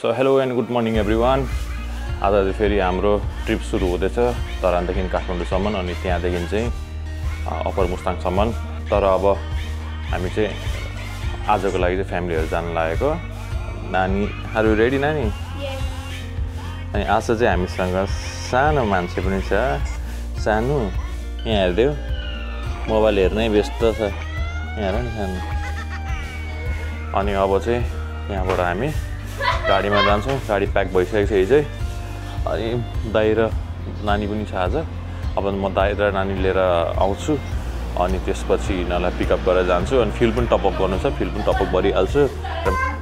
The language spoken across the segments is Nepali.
So hello and good morning everyone. आज चाहिँ फेरि हाम्रो ट्रिप सुरु हुँदैछ तरानदेखि काठमाडौँसम्म अनि त्यहाँदेखि चाहिँ अप्पर मुस्ताङसम्म। तर अब हामी चाहिँ आजको लागि चाहिँ फ्यामिलीहरू जान लागेको। नानी आर यु रेडी नानी? अनि आज चाहिँ हामीसँग सानो मान्छे पनि छ। सानो यहाँ हेर्दै मोबाइल हेर्नै व्यस्त छ यहाँ हेर नि सानो। अनि अब चाहिँ यहाँबाट हामी गाडीमा जान्छौँ। गाडी प्याक भइसकेको छ हिजै। अनि दाइ र नानी पनि छ आज। अब म दाइ र नानी लिएर आउँछु अनि त्यसपछि यिनीहरूलाई पिकअप गरेर जान्छु। अनि फ्युल पनि टपअप गर्नु छ, फ्युल पनि टपअप गरिहाल्छु।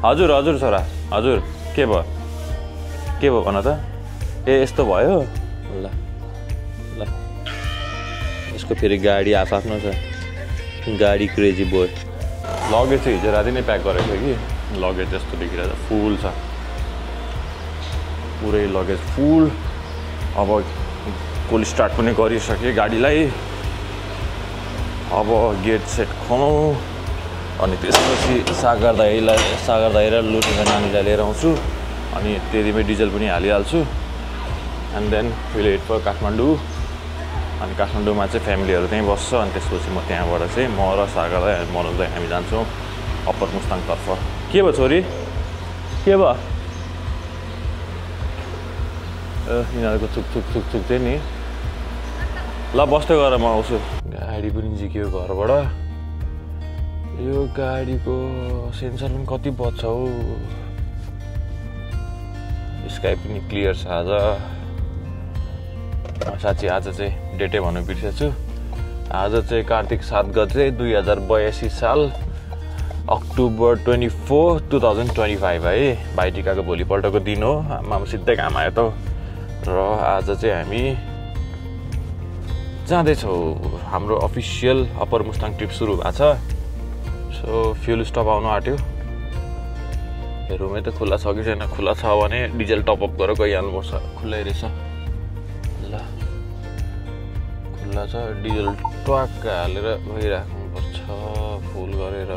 हजुर हजुर छोरा हजुर के भयो भन त? ए यस्तो भयो ल ल। यसको फेरि गाडी आफ्नो छ, गाडी क्रेजी बोय। लगेज चाहिँ हिजो राति नै प्याक गरेको थियो कि लगेज जस्तो देखिरहेको छ, फुल छ पुरै लगेज फुल। अब कोल स्टार्ट पनि गरिसकेँ गाडीलाई। अब गेट सेट खनाउँ अनि त्यसपछि सागर दाइ र लुटिङको नानीलाई लिएर आउँछु अनि त्यतिमै डिजल पनि हालिहाल्छु। And then will head for Kathmandu. अनि काठमाडौँमा चाहिँ फ्यामिलीहरू त्यहीँ बस्छ। अनि त्यसपछि म त्यहाँबाट चाहिँ म र सागर दाइ मनोज दाइ हामी जान्छौँ अप्पर मुस्ताङतर्फ। के भयो छोरी? के भयो? यिनीहरूको चुक चाहिँ नि। ल बस्दै गएर म आउँछु। गाडी पनि झिक्यो घरबाट। यो गाडीको सेन्सर पनि कति बज्छ हौ। स्काई पनि क्लियर छ आज। साँच्ची आज चाहिँ डेटै भन्नु बिर्सेछु छु। आज चाहिँ कार्तिक 7 गते 2082 साल अक्टोबर 24, 2025 है। भाइटिकाको भोलिपल्टको दिन हो। आमामा सिधै घाम आयो त। र आज चाहिँ हामी जाँदैछौँ। हाम्रो अफिसियल अप्पर मुस्ताङ ट्रिप सुरु भएको छ। सो फ्युल स्टप आउनु आँट्यो। हेरौँ है त खुल्ला छ कि छैन। खुल्ला छ भने डिजल टपअप गरेर गइहाल्नुपर्छ। खुल्लै रहेछ ल। खुल्ला छ, डिजल ट्वाक्क हालेर गइराख्नुपर्छ फुल गरेर।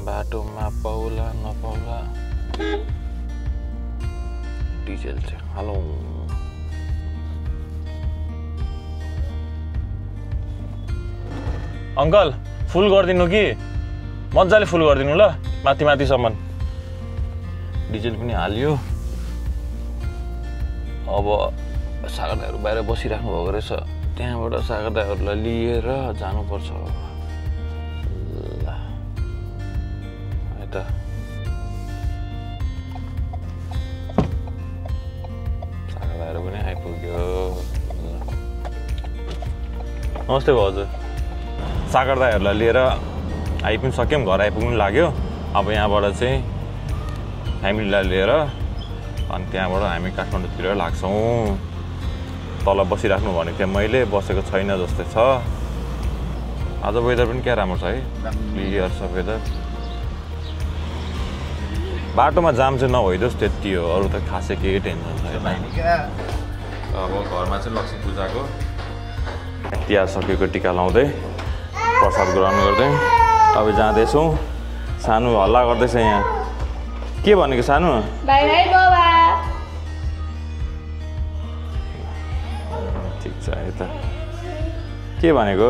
बाटोमा पाउला नपाउला डिजल चाहिँ हालौँ। अङ्कल फुल गरिदिनु कि मजाले फुल गरिदिनु ल, माथिसम्म। डिजल पनि हाल्यो। अब सागर दाइहरू बाहिर बसिराख्नु भएको रहेछ। त्यहाँबाट सागर दाइहरूलाई लिएर जानुपर्छ। ल त सागर दाइहरू पनि आइपुग्यो। नमस्ते भाउ हजुर। सागर दाइहरूलाई लिएर आइपुग्नु सक्यौँ, घर आइपुग्नु लाग्यो। अब यहाँबाट चाहिँ फ्यामिलीलाई लिएर अनि त्यहाँबाट हामी काठमाडौँतिर लाग्छौँ। तल बसिराख्नु भनेको थिएँ मैले, बसेको छैन जस्तै छ। आज वेदर पनि क्या राम्रो छ है, क्लियर छ वेदर। बाटोमा जाम चाहिँ नभइदियोस् त्यति हो, अरू त खासै केही टेन्सन छैन। अब घरमा चाहिँ लक्ष्मी पूजाको तिहार सकेको टिका लाउँदै प्रसाद ग्रहण गर्दै अब जाँदैछौँ। सानो हल्ला गर्दैछ यहाँ। के भनेको सानो? बाई बाई बाबा। ठिक छ यता के भनेको?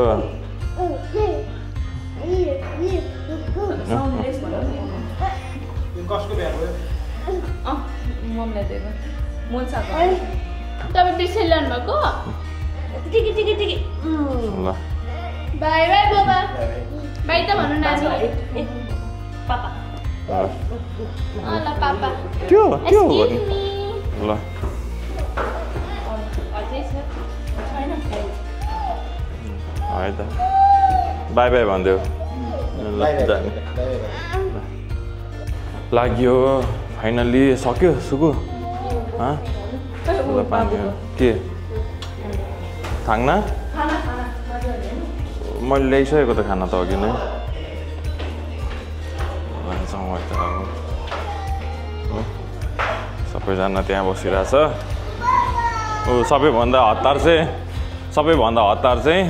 तपाईँ बिर्सिरहनु भएको? ल बाई बाई बाबा। बाई त भन्नु नानी। पापा। ल पापा। त्यो ल है त बाई बाई भनिदेऊ। लाग्यो फाइनल्ली सक्यो सुकु। ल पानी के थाङ्ना? मैले ल्याइसकेको त खाना त अघि नै। सबैजना त्यहाँ बसिरहेछ। सबैभन्दा हतार चाहिँ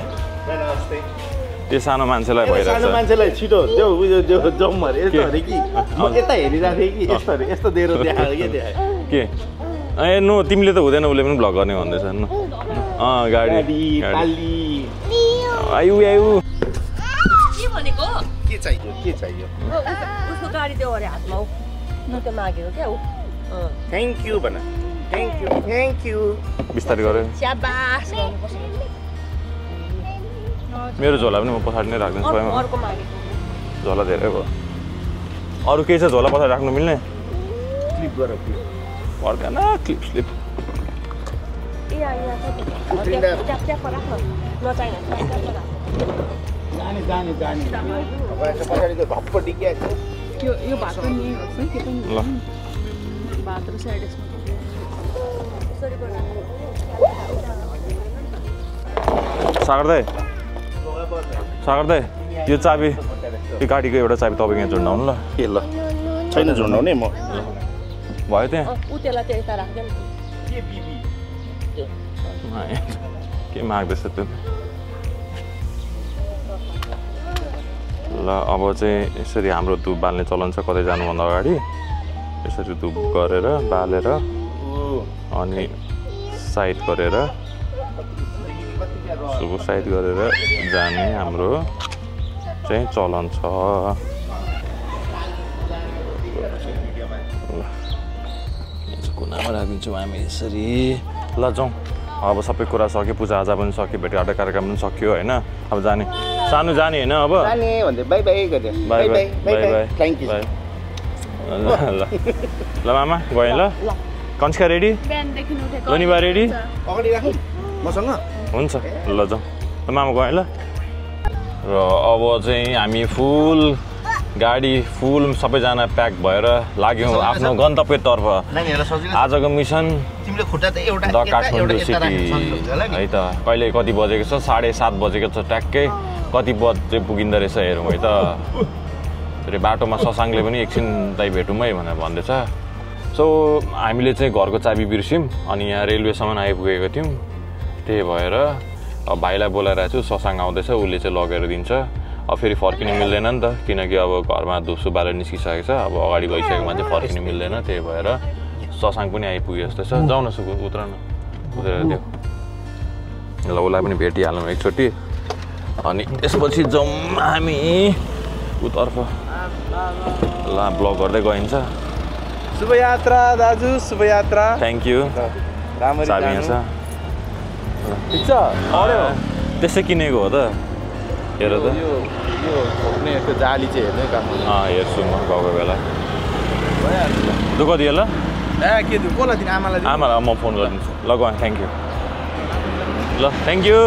त्यो सानो मान्छेलाई भइरहेछ सानो मान्छेलाई छिटो देऊ जाउँ अरे यस्तो अरे कि म यता हेरिरहेको थिएँ कि यस्तो अरे यस्तो दिएर देखायो के देखायो के ए नो तिमीले त हुँदैन उसले पनि भ्लग गर्ने भन्दैछ न गाडी आयु आयु के भनेको के चाहियो उसको गाडी देऊ अरे हातमा म त मागेको क्या थ्याङ्क यू भन थ्याङ्क यू बिस्तारै गऱ्यो स्याबास गर्नुपर्छ मेरो झोला पनि म पछाडि नै राखिदिन्छु अर्को मागेको झोला धेरै भयो अरू केही छ झोला पछाडि राख्नु मिल्ने क्लिप गर पर्दैन क्लिप स्लिप ए यहाँ ट्याप राख्न नचाहिने पछाडिको धप्प डिकिएको यो भात पनि यही होस् है के पनि ल भात र साइड डिसमा सागर दाइ यो चाबी यो गाडीको एउटा चाबी तपाईँको यहाँ जोड्नु ल के ल छैन जोड्नाउने म भयो त्यहाँ ऊ त्यसलाई त्यो यता राख्दैन के माग्दैछ त्यो ल अब चाहिँ यसरी हाम्रो धुप बाल्ने चलन छ कतै जानुभन्दा अगाडि यसरी धुप गरेर बालेर अनि साइड गरेर साइड गरेर जाने हाम्रो चाहिँ चलन छ कुनामा राखिदिन्छौँ हामी यसरी ल जाउँ अब सबै कुरा सक्यो पूजाआजा पनि सक्यो भेटघाट कार्यक्रम पनि सक्यो होइन अब जाने सानो जाने होइन अब बाई बाई गरे by by by by thank you ल मामा गएँ ल कन्स्का रेडी बिहानदेखि उठेको लोनिबा रेडी अगाडि राखौँ मसँग हुन्छ ल जाउँ ल मामा गएँ ल र अब चाहिँ हामी फुल गाडी फुल सबैजना प्याक भएर लाग्यौँ आफ्नो गन्तव्यतर्फ आजको मिसन द काठमाडौँ सिटी है त कहिले कति बजेको छ 7:30 बजेको छ ट्याक्कै कति बजे पुगिँदो रहेछ हेरौँ है त बाटोमा शशाङ्कले पनि एकछिन दाइ भेटौँ है भनेर भन्दैछ सो हामीले चाहिँ घरको चाबी बिर्स्यौँ अनि यहाँ रेलवेसम्म आइपुगेको थियौँ त्यही भएर अब भाइलाई बोलाइरहेको छु शशाङ्क आउँदैछ उसले चाहिँ लगेर दिन्छ अब फेरि फर्किनु मिल्दैन नि त किनकि अब घरमा धुसु बालेर निस्किसकेको छ अब अगाडि गइसकेकोमा चाहिँ फर्किनु मिल्दैन त्यही भएर शशाङ्क पनि आइपुग्यो जस्तो छ जाउँ न सुकु उत्र न उत्रेर देऊ ल उसलाई पनि भेटिहालौँ एकचोटि अनि त्यसपछि जाउँ हामी उतर्फ ल ब्लग गर्दै गइन्छ शुभयात्रा दाजु शुभयात्रा थ्याङ्क यू राम्ररी चाबी यहाँ छ ठिक छ अरे त्यसै किनेको हो त हेर त यो खोप्ने त्यो जाली चाहिँ हेर्नै काम हेर्छु म गएको बेला भइहाल्छ दुःख दियो ल के दियो कसलाई दिनु आमालाई आमालाई म फोन गरिदिन्छु ल गएँ थ्याङ्क यू ल थ्याङ्क यू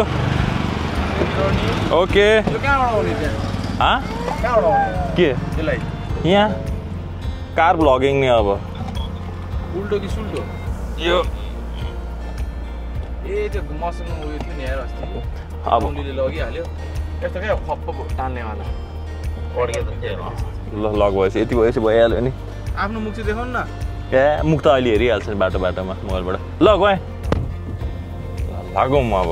ओके कहाँबाट आउने त्यहाँ कहाँबाट आउने के त्यसलाई यहाँ कार भ्लगिङ नि अब उल्टो कि सुल्टो यो ए त्यो मसँग उयो थियो नि यार अस्ति अब उनीले लगिहाल्यो यस्तो क्या खप्प टाल्नेवाला ल लग भएपछि यति भएपछि भइहाल्यो नि आफ्नो मुख चाहिँ देखाउनु न ए मुख त अहिले हेरिहाल्छ नि बाटो बाटोमा मोबाइलबाट ल गएँ लागौँ अब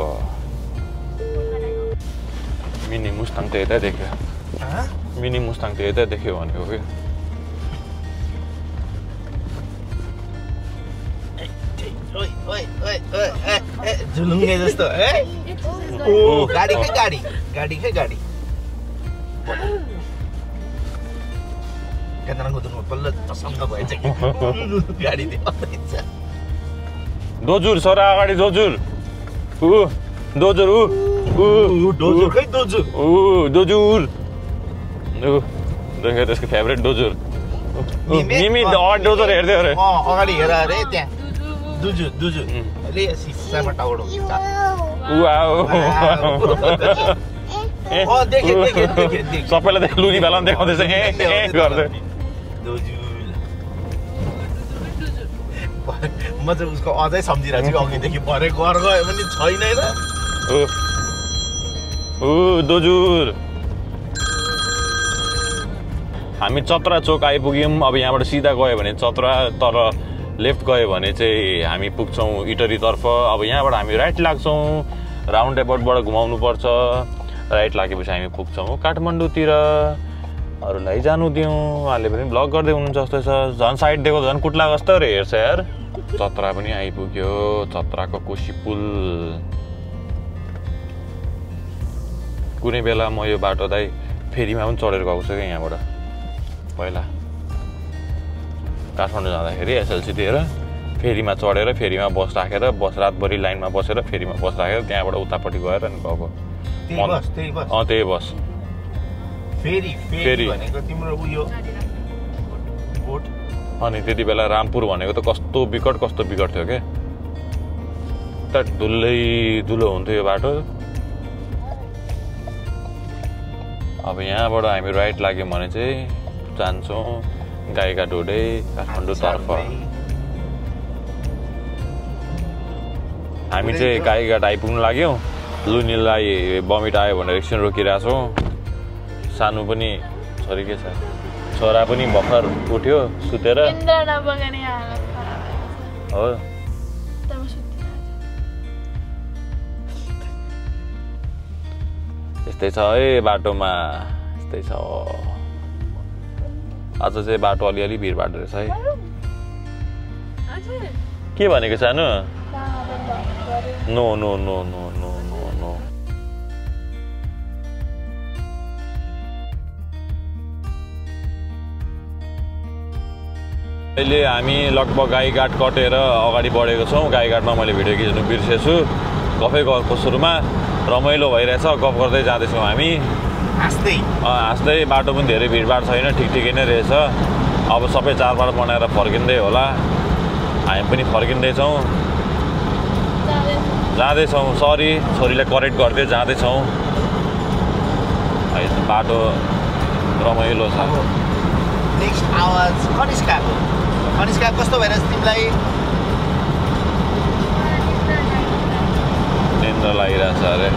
मिनी मुस्ताङ त यतै देख्यो मिनी मुस्ताङ त यतै देख्यो भनेको कि झुलुङ्गे जस्तो है गाडीकै गाडी गाडीकै गाडी बल्ल चसङ्ग भएछ गाडी दोजुर सर अगाडि दोजुर दोजुर डोजुर खै डोजुर दोजुर त्यसको फेभरेट दोजुर मिमी डोजर हेर्दै अरे अगाडि हेर अरे त्यहाँ दुजु दुजु अहिले सिसामा टाउडो हुन्छ सबैलाई लुनी बेला देखाउँदैछ ए गर्दै म चाहिँ उसको अझै सम्झिरहेको छु अघिदेखि भरे घर गयो भने छैन र दोजुर हामी चत्रा चोक आइपुग्यौँ अब यहाँबाट सिधा गयो भने चत्रा तर लेफ्ट गयो भने चाहिँ हामी पुग्छौँ इटरीतर्फ अब यहाँबाट हामी राइट लाग्छौँ राउन्ड एबाउटबाट घुमाउनु पर्छ राइट लागेपछि हामी पुग्छौँ काठमाडौँतिर अरूलाई जानु दिउँ उहाँले पनि ब्लग गर्दै हुनुहुन्छ जस्तो छ झन् साइड दिएको झन् कुट्ला जस्तो रे हेर्छ यार चत्रा पनि आइपुग्यो चत्राको कोशी पुल कुनै बेला म यो बाटो दाइ फेरीमा पनि चढेर गएको छु क्या यहाँबाट पहिला काठमाडौँ जाँदाखेरि एसएलसीतिर फेरीमा चढेर फेरीमा बस राखेर बस रातभरि लाइनमा बसेर फेरीमा बस राखेर त्यहाँबाट उतापट्टि गएर अनि गएको त्यही बस फेरी भनेको तिम्रो उयो बोट अनि त्यति बेला रामपुर भनेको त कस्तो विकट थियो क्या त धुलो हुन्थ्यो यो बाटो अब यहाँबाट हामी राइट लाग्यौँ भने चाहिँ जान्छौँ गाईघाट हुँदै काठमाडौँतर्फ हामी चाहिँ गाईघाट आइपुग्नु लाग्यौँ लुनीलाई बमिट आयो भनेर एकछिन रोकिरहेछौँ सानो पनि छोरी के छ छोरा पनि भर्खर उठ्यो सुतेर हो यस्तै छ है बाटोमा यस्तै छ आज चाहिँ बाटो अलिअलि भिडभाड रहेछ है के भनेको सानो no no no no no no no अहिले हामी लगभग गाईघाट कटेर अगाडि बढेको छौँ गाईघाटमा मैले भिडियो खिच्नु बिर्सेछु गफको सुरुमा रमाइलो भइरहेछ गफ गर्दै जाँदैछौँ हामी हाँस्दै बाटो पनि धेरै भिडभाड छैन ठिकै नै रहेछ अब सबै चाडबाड बनाएर फर्किँदै होला हामी पनि फर्किँदैछौँ जाँदैछौँ सरी छोरीलाई करेक्ट गर्दै जाँदैछौँ बाटो रमाइलो छ नेक्स्ट आवाज कनिष्का कस्तो भइरहेछ तिमीलाई निन्द्रा लागिरहेछ अरे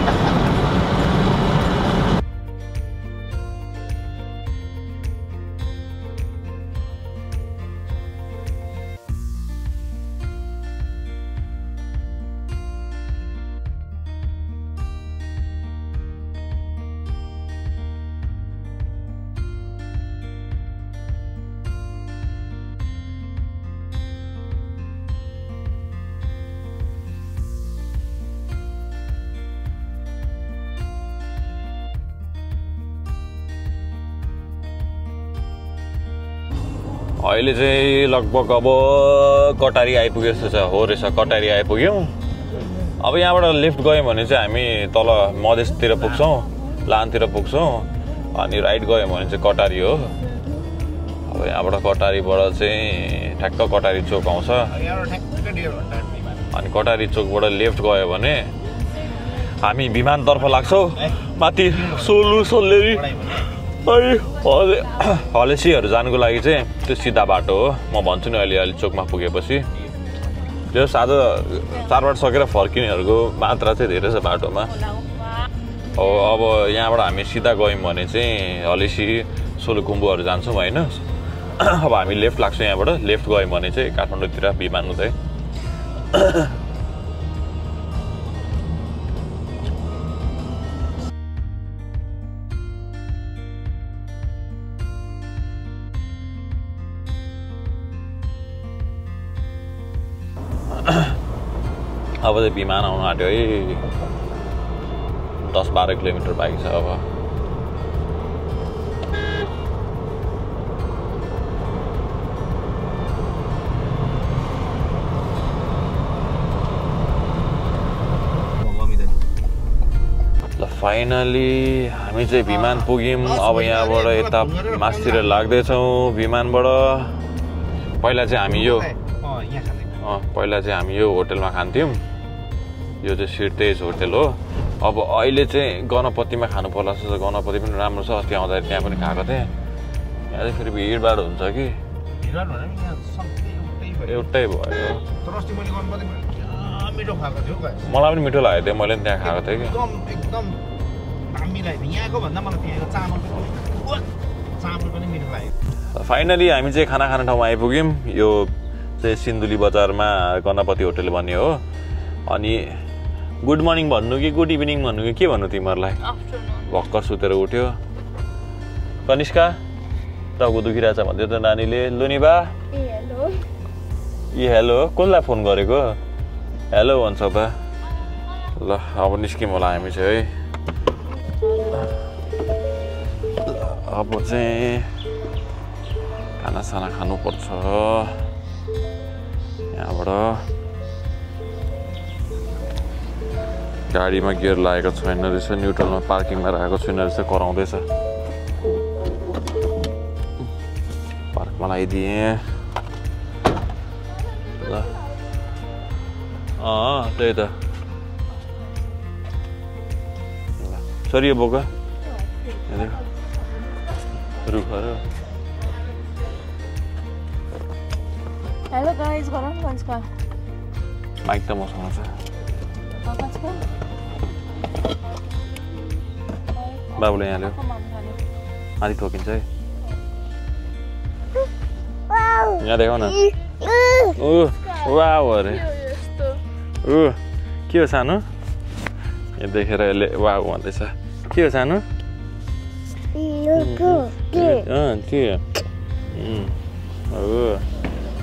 अहिले चाहिँ लगभग अब कटारी आइपुग्यो जस्तो छ हो रहेछ कटारी आइपुग्यौँ अब यहाँबाट लेफ्ट गयौँ भने चाहिँ हामी तल मधेसतिर पुग्छौँ लानतिर पुग्छौँ अनि राइट गयौँ भने चाहिँ कटारी हो अब यहाँबाट कटारीबाट चाहिँ ठ्याक्क कटारी चोक आउँछ अनि कटारी चोकबाट लेफ्ट गयो भने हामी विमानतर्फ लाग्छौँ माथि सोल्लेरी हलेसीहरू जानुको लागि चाहिँ त्यो सिधा बाटो हो म भन्छु नि अलि चोकमा पुगेपछि त्यो साझा चाडबाड सकेर फर्किनेहरूको मात्रा चाहिँ धेरै छ बाटोमा हो अब यहाँबाट हामी सिधा गयौँ भने चाहिँ हलेसी सोलुखुम्बुहरू जान्छौँ होइन अब हामी लेफ्ट लाग्छौँ यहाँबाट लेफ्ट गयौँ भने चाहिँ काठमाडौँतिर विमान हुँदै अब चाहिँ विमान आउनु आँट्यो है 10-12 किलोमिटर बाँकी छ अब ल फाइनली हामी चाहिँ विमान पुग्यौँ अब यहाँबाट यता मासतिर लाग्दैछौँ विमानबाट पहिला चाहिँ हामी यो होटलमा खान्थ्यौँ यो चाहिँ सिर्तेज होटल हो अब अहिले चाहिँ गणपतिमा खानु पर्ला जस्तो गणपति पनि राम्रो छ अस्ति आउँदाखेरि त्यहाँ पनि खाएको थिएँ यहाँ चाहिँ फेरि भिडभाड हुन्छ कि एउटै भयो मलाई पनि मिठो लागेको थियो मैले पनि त्यहाँ खाएको थिएँ कि फाइनली हामी चाहिँ खाना खाने ठाउँमा आइपुग्यौँ यो चाहिँ सिन्धुली बजारमा गणपति होटल भन्ने हो अनि गुड मर्निङ भन्नु कि गुड इभिनिङ भन्नु कि के भन्नु तिमीहरूलाई भर्खर सुतेर उठ्यो कनिष्का टाउको दुखिरहेछ भन्दै त नानीले लुनिबा ए हेलो कसलाई फोन गरेको हेलो भन्छ बा ल अब निस्क्यौँ होला हामी चाहिँ है अब चाहिँ खानासाना खानुपर्छ यहाँबाट गाडीमा गियर लागेको छैन रहेछ न्युट्रलमा पार्किङमा राखेको छैन रहेछ कराउँदैछ पार्कमा लगाइदिएँ ल त्यही त सरी यो बोका रुखहरू हेलो गाइस गरौँ कन्सका माइक त मसँग छ बाबुले यहाँ ल्यायो आधी ठोकिन्छ है यहाँ देखाउ न वाउ अरे के हो सानो यहाँ देखेर यसले वाउ भन्दैछ के हो सानो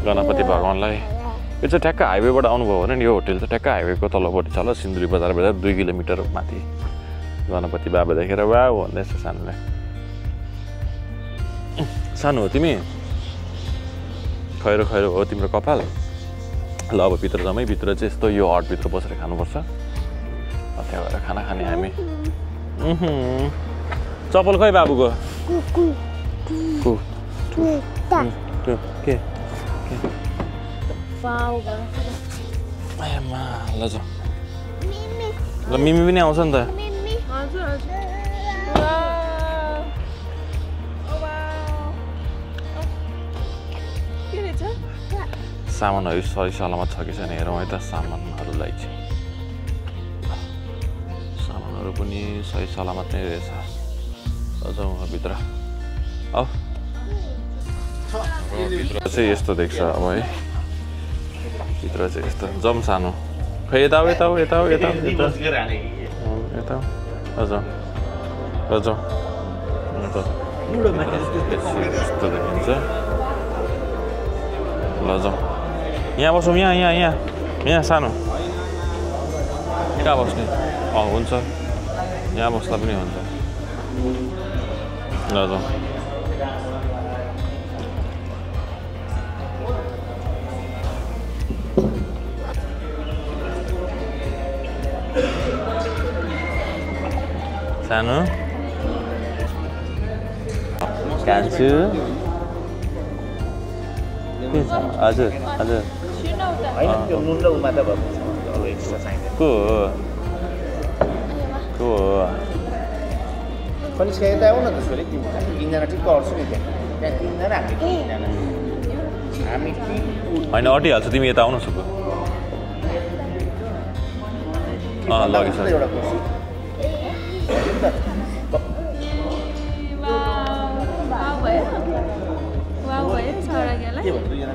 गणपति भगवान्लाई यो चाहिँ ठ्याक्क हाइवेबाट आउनुभयो भने नि यो होटेल चाहिँ ठ्याक्क हाइवेको तल्लोपट्टि छ ल सिन्धुली बजारबाट 2 किलोमिटर माथि गणपति बाबा देखेर वाउ भन्दैछ सानोलाई सानो हो तिमी खैरो खैरो हो तिम्रो कपाल ल अब भित्र जम्मै भित्र चाहिँ यस्तो यो हटभित्र बसेर खानुपर्छ त्यहाँ भएर खाना खाने हामी चप्पल खै बाबुको के ल जाऊ ल मिमी पनि आउँछ नि त सामानहरू सही सलामत छ कि छैन हेरौँ है त सामानहरूलाई चाहिँ सामानहरू पनि सही सलामत नै रहेछ जाउँ भित्र औ भित्र चाहिँ यस्तो देख्छ अब है भित्र चाहिँ यस्तो जम सानो खै यता यता यता यता यता यता जाउँ जाउँ यस्तो देखिन्छ ल जाउँ यहाँ बसौँ यहाँ यहाँ यहाँ यहाँ सानो कहाँ बस्ने हुन्छ यहाँ बस्दा पनि हुन्छ ल जाउँ सानो कान्छु हजुर हजुर को हो कनिष्का यता आऊ न त छोरी तिनजना ठिक्क अट्छु नि त्यहाँ तिनजना हामी होइन अटिहाल्छु तिमी यता आउन सुकु लगेछ एउटा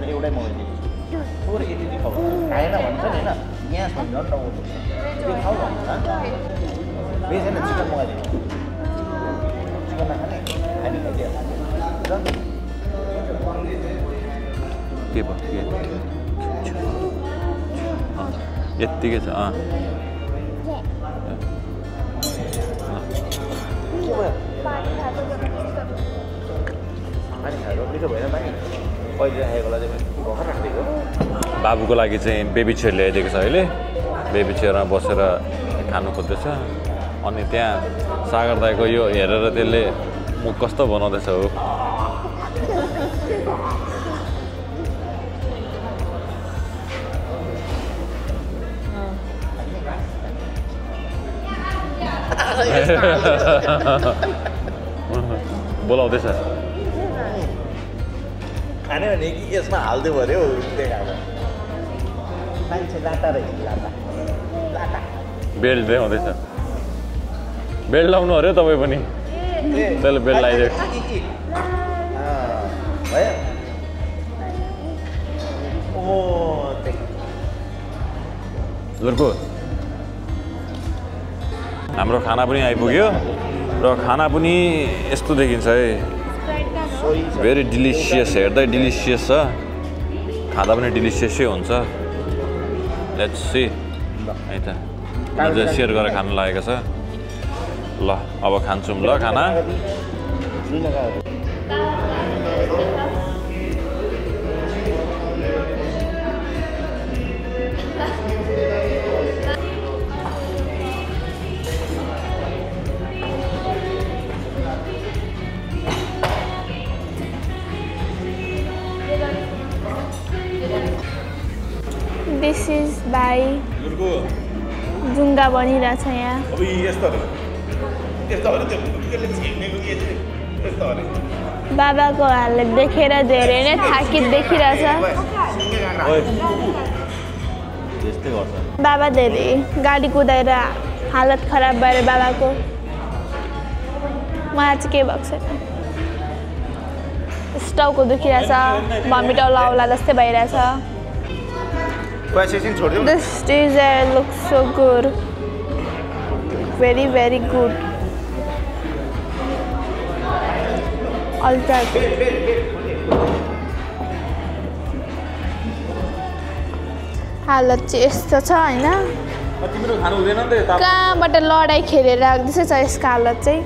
एउटै मगाइदिनु थोरै यति खबर खाएन भन्छ नि होइन यहाँ छ झन् त्यो खाऊ भन्छ भेज होइन चिकन मगाइदिनु चिकन नखाने हामी खाइदिइहाल्छ के भयो यत्तिकै छ बाबुको लागि चाहिँ बेबी चेयर ल्याइदिएको छ अहिले बेबी चेयरमा बसेर खानु खोज्दैछ अनि त्यहाँ सागर दाइको यो हेरेर त्यसले मुख कस्तो बनाउँदैछ हो बोलाउँदैछ खाने भने कि यसमा हाल्दै पर्यो मान्छे लाटा रहेछ लाटा लाटा बेल्ट देखाउँदैछ बेल्ट लाउनु अरे तपाईँ पनि त्यसले बेल्ट लगाइदिएको भयो जोरको हाम्रो खाना पनि आइपुग्यो र खाना पनि यस्तो देखिन्छ है भेरी डिलिसियस हेर्दै डिलिसियस छ खाँदा पनि डिलिसियसै हुन्छ लेट्स सी है त अझै सेयर गरेर खानु लागेको छ ल अब खान्छौँ ल खाना This is by जुङ्गा बनिरहेछ यहाँ बाबाको हालत देखेर धेरै नै थाकित देखिरहेछ बाबा धेरै गाडी कुदाएर हालत खराब भएर बाबाको मलाई चाहिँ के भएको छैन स्टाउको दुखिरहेछ भमिट आउला आउला जस्तै भइरहेछ This dessert looks so good. Very, very good. Ultra good. हालत चाहिँ यस्तो छ हैन तिम्रो खानु हुँदैन नि त कहाँबाट लडाई खेलेर राख्दैछ यसको हालत चाहिँ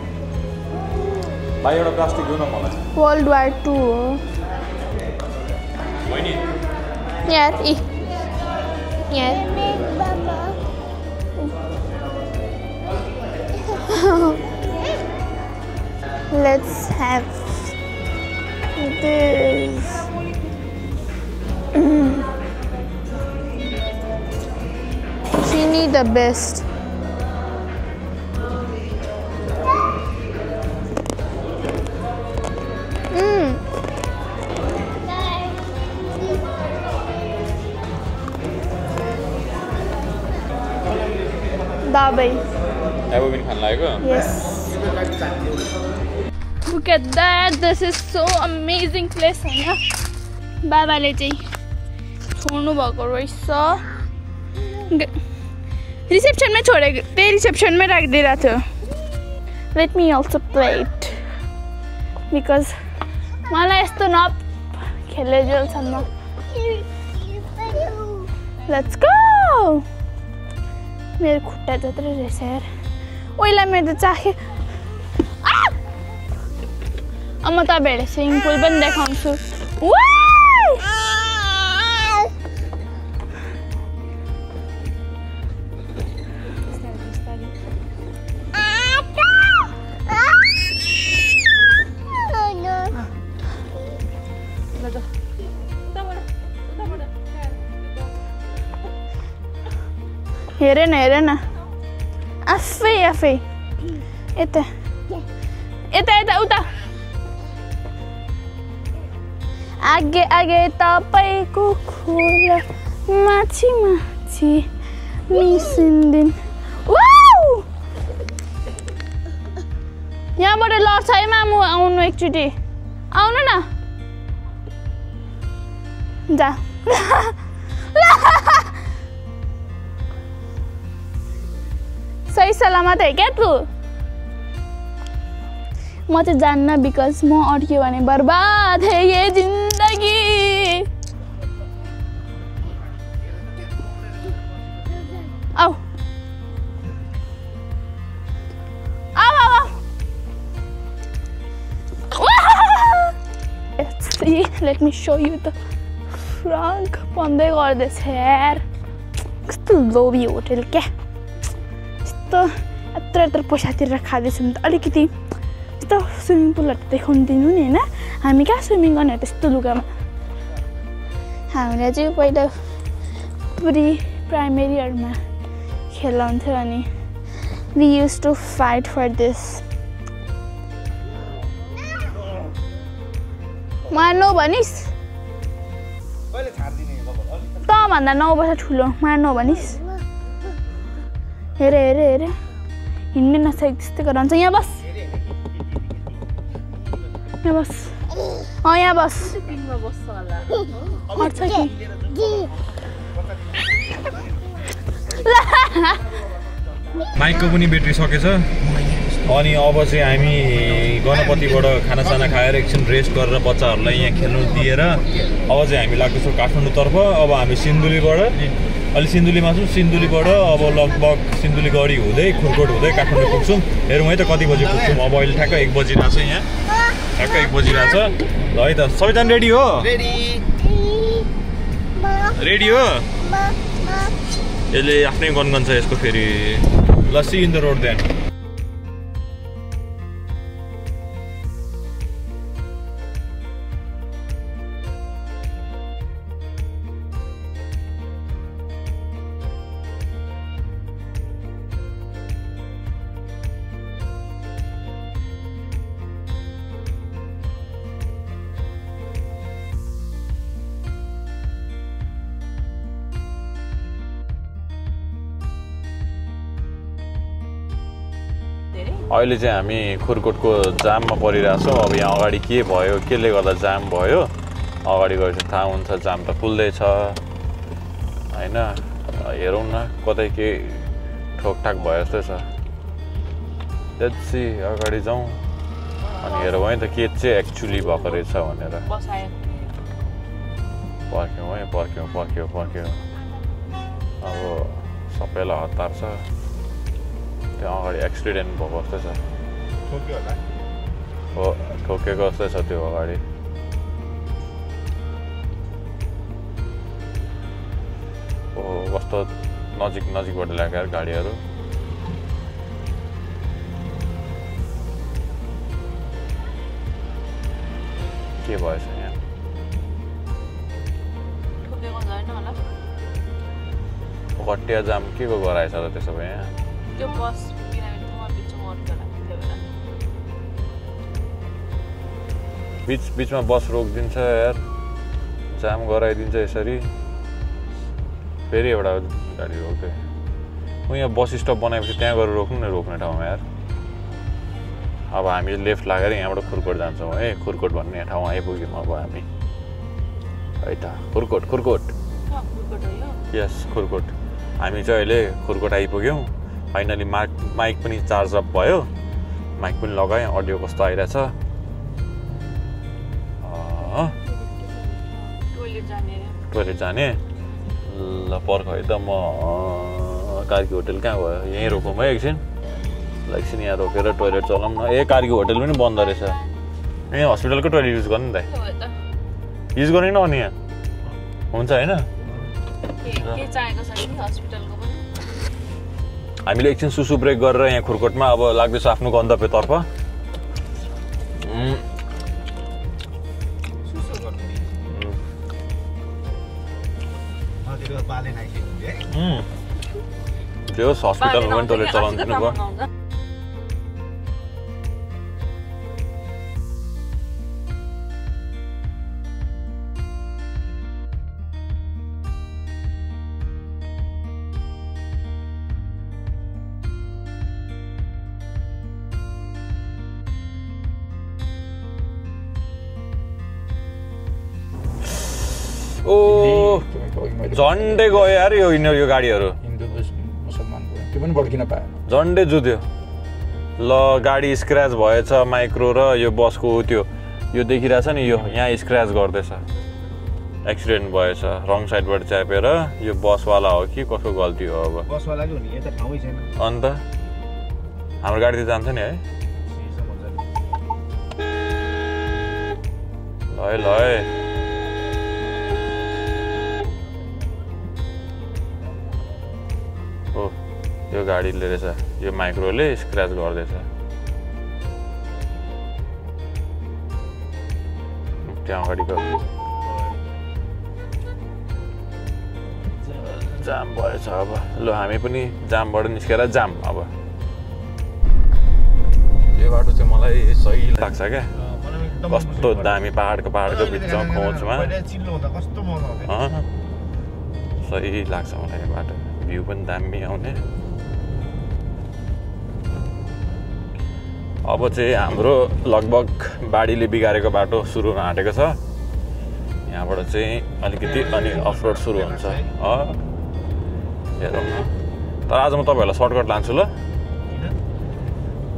भाइ एउटा प्लास्टिक दिउ न मलाई World War II हो हैन यार Yeah. Let's have this. Chini the best. Dabai. Have you been खान लागेको? Yes. Look at that. This is so amazing place हैन बाबाले चाहिँ छोड्नु भएको रहेछ रिसेप्सनमै छोडेको त्यही रिसेप्सनमै राखिदिएको थियो Let me also play it because मलाई यस्तो नप खेल्ने जेलसम्म Let's go. मेरो खुट्टा जत्रै रहेछ यार ओइला मेरो चाखे अब म तपाईहरुले स्विमिङ पुल पनि देखाउँछु हेर न आफै आफै यता यता यता उता आगे आगे तपाईको खोला माछी माछी मिसिन्दिन वाउ यहाँबाट लड्छ है मामु आउनु एकचोटि आउनु न जा सही सलामत है क्या तू म चाहिँ जान्न बिकज म अड्क्यो भने बर्बाद है ये जिन्दगी आउ आउ आउ See, let me show you the front भन्दै गर्दैछ यार कस्तो लोभी होटल क्या यस्तो यत्रो पैसा तिरेर खाँदैछौँ त अलिकति यस्तो स्विमिङ पुलहरू देखाउनु दिनु नि होइन हामी कहाँ स्विमिङ गर्ने त्यस्तो लुगामा हामीले चाहिँ पहिला प्राइमेरीहरूमा खेलाउँथ्यो अनि we used to fight for this मार्नु भनिस् कहिले छाड्दिने त भन्दा 9 वर्ष ठुलो मार्नु भनिस् हेरे हेरे हेरे हिँड्ने नसकेको त्यस्तै गराउँछ यहाँ बस यहाँ बस यहाँ बस अट्छ कि माइकको पनि ब्याट्री सकेछ अनि अब चाहिँ हामी गणपतिबाट खानासाना खाएर एकछिन रेस्ट गरेर बच्चाहरूलाई यहाँ खेल्नु दिएर अब चाहिँ हामी लाग्दैछौँ काठमाडौँतर्फ। अब हामी सिन्धुलीबाट अलि सिन्धुलीमा छौँ, सिन्धुलीबाट अब लगभग सिन्धुली गढी हुँदै खुरकोट हुँदै काठमाडौँ पुग्छौँ। हेरौँ है त कति बजी पुग्छौँ। अब अहिले ठ्याक्क 1 बजिरहेको छ, यहाँ ठ्याक्क 1 बजिरहेको छ। ल है त सबैजना रेडी हो? रेडी हो? यसले आफ्नै गनगन छ यसको फेरि। ल see in the road then. अहिले चाहिँ हामी खुरकोटको जाममा परिरहेछौँ। अब यहाँ अगाडि के भयो, केले गर्दा जाम भयो, अगाडि गएपछि थाहा हुन्छ। जाम त खुल्दैछ होइन, हेरौँ न कतै के ठोकठाक भयो जस्तै छ। त्यसपछि अगाडि जाउँ अनि हेरौँ है त के चाहिँ एक्चुली भएको रहेछ भनेर। पर्ख्यौँ है, पर्ख्यौँ। अब सबैलाई हतार छ। त्यहाँ अगाडि एक्सिडेन्ट भएको जस्तै छ। हो ठोकेको जस्तै छ त्यो अगाडि। हो कस्तो नजिकबाट ल्याएर गाडीहरू। के भएछ यहाँ? घटिया जाम के को गराएछ त त्यसो भए यहाँ? त्यो बस बिचमा अड्केर बिचमा बस रोकिदिन्छ यार, जाम गराइदिन्छ यसरी। फेरि एउटा गाडी रोक्दै। म यहाँ बस स्टप बनाएपछि त्यहाँ गएर रोक्नु न, रोक्ने ठाउँमा यार। अब हामी लेफ्ट लागेर यहाँबाट खुरकोट जान्छौँ है। खुरकोट भन्ने ठाउँ आइपुग्यौँ अब हामी है त। खुरकोट यस खुरकोट। हामी चाहिँ अहिले खुरकोट आइपुग्यौँ फाइनली। माइक पनि चार्ज अप भयो, माइक पनि लगाएँ। अडियो कस्तो आइरहेछ? टोइलेट जाने। ल पर्ख है त, म कार्की होटेल कहाँ गयो? यहीँ रोकौँ है एकछिन। एकछिन यहाँ रोकेर टोइलेट चलाउँ न। ए कार्की होटेल पनि बन्द रहेछ। यहाँ हस्पिटलको टोइलेट युज गर्नु नि त, युज गर्ने न अनि यहाँ हुन्छ होइन? हामीले एकछिन सुसु ब्रेक गरेर यहाँ खुरकोटमा अब लाग्दैछ आफ्नो गन्तव्यतर्फ। त्यो हस्पिटलमा पनि टोइलेट चलाउनु दिनुभयो। ओ झन्डै गयो यार यो गाडीहरू। हिन्दू मुसलमानको त्यो पनि बड्किन पायो, झन्डै जुत्यो। ल गाडी स्क्रैच भएछ माइक्रो र यो बसको त्यो यो देखिरहेछ नि, यो यहाँ स्क्रैच गर्दैछ। एक्सिडेन्ट भएछ, रङ साइडबाट च्यापेर। यो बसवाला हो कि कसको गल्ती हो? अब बसवालाको हो नि, यता ठाउँै छैन। अन्त हाम्रो गाडी त जान्छ नि है। ल हो यो गाडीले रहेछ, यो माइक्रोले स्क्रैच गर्दैछ। त्यहाँ अगाडिको जाम भएछ। अब ल हामी पनि जामबाट निस्केर जाम। अब यो बाटो चाहिँ मलाई सही लाग्छ क्या। कस्तो दामी पहाडको बिचमा खोजमा सही लाग्छ मलाई यो बाटो। भ्यू पनि दामी आउने। अब चाहिँ हाम्रो लगभग बाढीले बिगारेको बाटो सुरु हुन आँटेको छ। यहाँबाट चाहिँ अलिकति अनि अफरोड सुरु हुन्छ। हेरौँ न। तर आज म तपाईँहरूलाई सर्टकट लान्छु। ल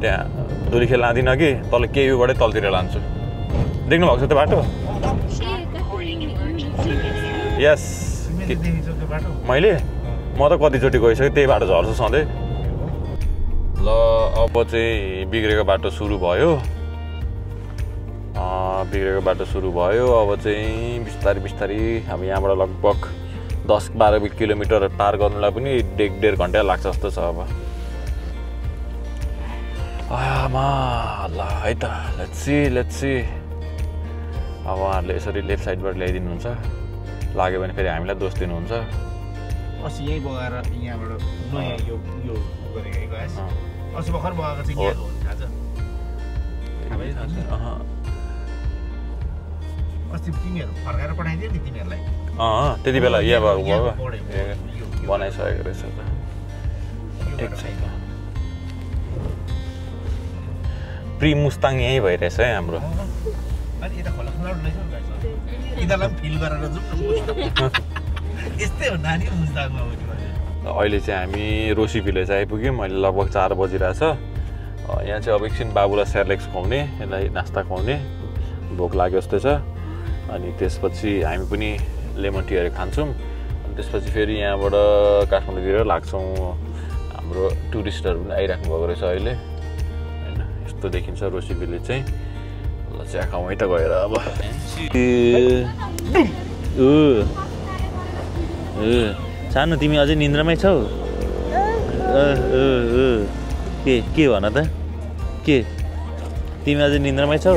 त्यहाँ धुलीखेल लाँदिनँ कि तल केयुबाटै तलतिर लान्छु देख्नु भएको छ त्यो बाटो यस मैले म त कतिचोटि गइसकेँ त्यही बाटो झर्छु सधैँ ल अब चाहिँ बिग्रेको बाटो सुरु भयो अब चाहिँ बिस्तारै अब यहाँबाट लगभग 10-12 किलोमिटर पार गर्नुलाई पनि 1.5 घन्टा लाग्छ जस्तो छ अब ल है त लेट्स सी अब उहाँहरूले यसरी लेफ्ट साइडबाट ल्याइदिनुहुन्छ लाग्यो भने फेरि हामीलाई दोष दिनुहुन्छ अस्ति यही बगाएर यहाँबाट नयाँ यो गरेको गाइस अस्ति भर्खर बगाएको चाहिँ यहाँको हो थाहा छ अस्ति तिमीहरू फर्काएर पठाइदियो नि तिमीहरूलाई त्यति बेला यहाँ भयो बनाइसकेको रहेछ त ठिक छ प्री मुस्ताङ यहीँ भइरहेछ है हाम्रो अनि यता खोला रहेछ यिनीहरूलाई पनि फिल गरेर जाउँ यस्तै हो नानी मुस्ताङमा अहिले चाहिँ हामी रोसी भिलेज आइपुग्यौँ अहिले लगभग 4 बजिरहेछ यहाँ चाहिँ अब एकछिन बाबुलाई सेर्लेक्स खुवाउने यसलाई नास्ता खुवाउने भोक लाग्यो जस्तो छ अनि त्यसपछि हामी पनि लेमन टीहरू खान्छौँ अनि त्यसपछि फेरि यहाँबाट काठमाडौँतिर लाग्छौँ हाम्रो टुरिस्टहरू पनि आइराख्नु भएको रहेछ अहिले होइन यस्तो देखिन्छ रोसी भिलेज चाहिँ ल चिया खाउँ है त गएर अब सानो तिमी अझै निन्द्रामै छौ के भन त के तिमी अझै निन्द्रामै छौ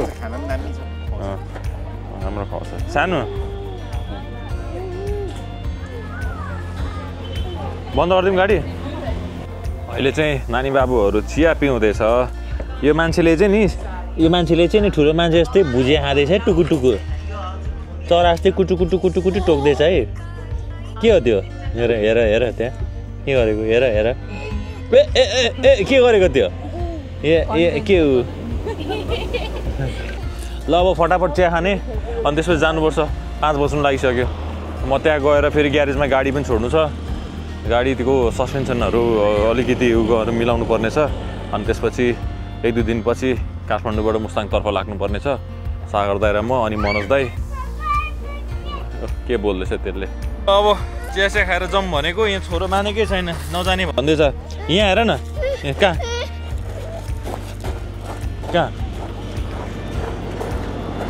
राम्रो खुवाउँछ सानो बन्द गरिदिउँ गाडी अहिले चाहिँ नानी बाबुहरू चिया पिउँदैछ यो मान्छेले चाहिँ नि ठुलो मान्छे जस्तै भुजिया खाँदैछ है टुकु चरा जस्तै कुटु टोक्दैछ है के हो त्यो हेर त्यहाँ के गरेको हेर ए के गरेको त्यो ए के हो ल अब फटाफट चिया खाने अनि त्यसपछि जानुपर्छ 5 बज्नु लागिसक्यो म त्यहाँ गएर फेरि ग्यारेजमा गाडी पनि छोड्नु छ गाडीको सस्पेन्सनहरू अलिकति मिलाउनु पर्नेछ अनि त्यसपछि 1-2 दिनपछि काठमाडौँबाट मुस्ताङतर्फ लाग्नुपर्नेछ सागर दाइ र म अनि मनोज दाइ के बोल्दैछ त्यसले अब चिया खाएर जाउँ भनेको यहाँ छोरो मानेकै छैन नजाने भन्दैछ यहाँ हेर न कहाँ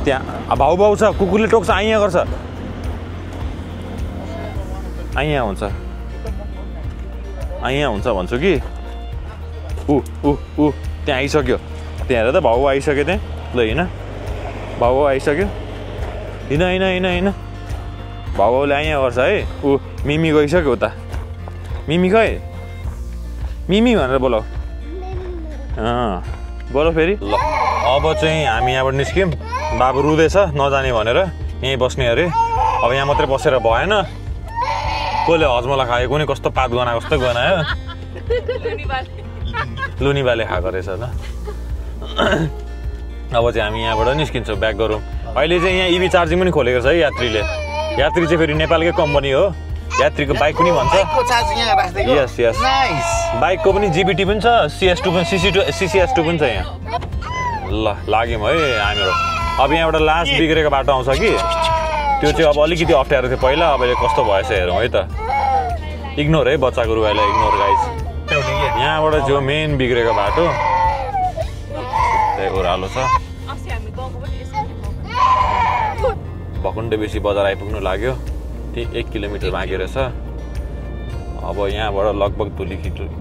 त्यहाँ भाउ छ कुकुरले टोक्छ आइया गर्छ आइया हुन्छ भन्छु कि ऊ त्यहाँ आइसक्यो त्यहाँ हेर त भाउ आइसक्यो त्यहाँ ल होइन भाउ आइसक्यो होइन भाउले आइया गर्छ है ऊ मिमी गइसक्यो उता मिमी खै मिमी भनेर बोलाऊ बोल फेरि ल अब चाहिँ हामी यहाँबाट निस्क्यौँ बाबु रुँदैछ नजाने भनेर यहीँ बस्ने अरे अब यहाँ मात्रै बसेर भएन कसले हजमला खायो कुनै कस्तो पात गनाएको जस्तो गनायो लुनीबाले खाएको रहेछ त अब चाहिँ हामी यहाँबाट निस्किन्छौँ ब्याक गरौँ अहिले चाहिँ यहाँ इभी चार्जिङ पनि खोलेको छ है यात्री चाहिँ फेरि नेपालकै कम्पनी हो यात्रीको बाइक पनि भन्छ यस बाइकको पनि जिबिटी पनि छ CS2 पनि CCS2 पनि छ यहाँ ल लाग्यौँ है हामीहरू अब यहाँबाट लास्ट बिग्रेको बाटो आउँछ कि त्यो चाहिँ अब अलिकति अप्ठ्यारो थियो पहिला अब कस्तो भएछ हेरौँ है त इग्नोर है बच्चाको रुवाईलाई इग्नोर गाइज यहाँबाट जो मेन बिग्रेको बाटो त्यही ओह्रालो छ भकुण्डे बेसी बजार आइपुग्नु लाग्यो त्यही 1 किलोमिटर बाँकी रहेछ अब यहाँबाट लगभग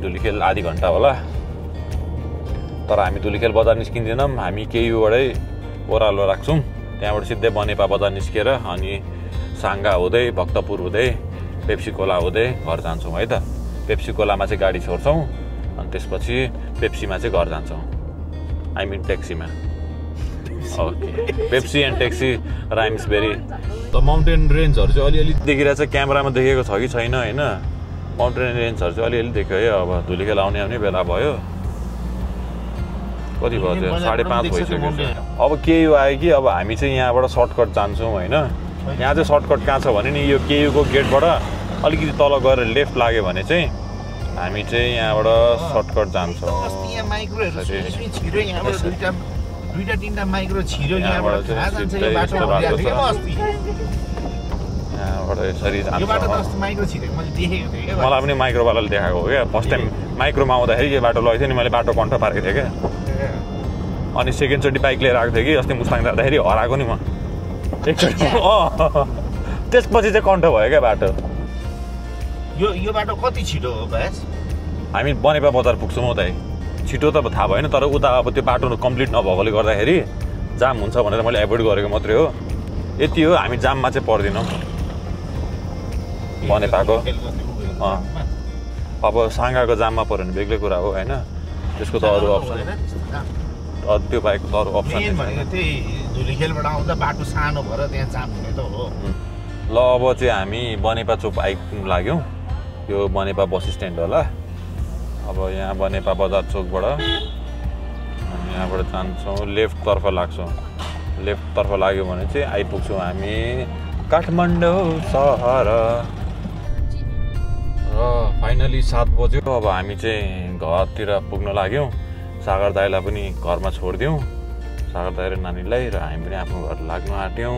धुलीखेल आधी घन्टा होला तर हामी धुलीखेल बजार निस्किँदैनौँ हामी केयुबाटै ओह्रालो राख्छौँ त्यहाँबाट सिधै बनेपा बजार निस्केर अनि साङ्गा हुँदै भक्तपुर हुँदै पेप्सी खोला हुँदै घर जान्छौँ है त पेप्सी खोलामा चाहिँ गाडी छोड्छौँ अनि त्यसपछि पेप्सीमा चाहिँ घर जान्छौँ आई मिन ट्याक्सीमा okay Pepsi and taxi rhymes very त माउन्टेन रेन्जहरू चाहिँ अलिअलि देखिरहेको छ क्यामेरामा देखेको छ कि छैन होइन माउन्टेन रेन्जहरू चाहिँ अलिअलि देख्यो है अब धुलीखेल आउने बेला भयो कति भयो त्यो 5:30 भइसक्यो अब केयु आयो कि अब हामी चाहिँ यहाँबाट सर्टकट जान्छौँ होइन यहाँ चाहिँ सर्टकट कहाँ छ भने नि यो केयुको गेटबाट अलिकति तल गएर लेफ्ट लाग्यो भने चाहिँ हामी चाहिँ यहाँबाट सर्टकट जान्छौँ अस्ति यहाँ माइक्रोहरू सुई छिरो यहाँबाट दुईटा तिनटा माइक्रो छिरो यहाँबाट थाहा जान्छ यो बाटो भइरहेको थियो अस्ति यहाँबाट यसरी यो बाटो त जान्छौँ अस्ति माइक्रो छिरेको मैले देखेको थिएँ क्या मलाई पनि माइक्रोवालाले देखाएको हो क्या फर्स्ट टाइम माइक्रोमा आउँदाखेरि यो बाटो लगेको थियो नि मैले बाटो कन्ट पारेको थिएँ क्या अनि सेकेन्डचोटि बाइक लिएर आएको थिएँ कि अस्ति मुस्ताङ जाँदाखेरि हराएको नि म एकचोटि त्यसपछि चाहिँ कन्ट भयो क्या बाटो यो बाटो कति छिटो हो बस हामी बनेपा बजार पुग्छौँ उतै छिटो त थाहा भएन तर उता अब त्यो बाटो कम्प्लिट नभएकोले गर्दाखेरि जाम हुन्छ भनेर मैले एभोइड गरेको मात्रै हो यति हो हामी जाममा चाहिँ पर्दैनौँ बनेपाको अब साङ्गाको जाममा पऱ्यो भने बेग्लै कुरा हो होइन त्यसको त अरू अप्सन त्यो बाहेक त अरू अप्सन भनेको त्यही धुलीखेलबाट आउँदा बाटो सानो भएर त्यहाँ जाम हुने त हो ल अब चाहिँ हामी बनेपा चोक आइपुग्नु लाग्यौँ यो बनेपा बस स्ट्यान्ड होला अब यहाँ बनेपा बजार चोकबाट यहाँबाट जान्छौँ लेफ्टतर्फ लाग्छौँ लेफ्टतर्फ लाग्यो भने चाहिँ आइपुग्छौँ हामी काठमाडौँ सहर र फाइनली 7 बज्यो अब हामी चाहिँ घरतिर पुग्न लाग्यौँ सागर दाइलाई पनि घरमा छोडिदिउँ सागर दाइ र नानीलाई र हामी पनि आफ्नो घर लाग्न आँट्यौँ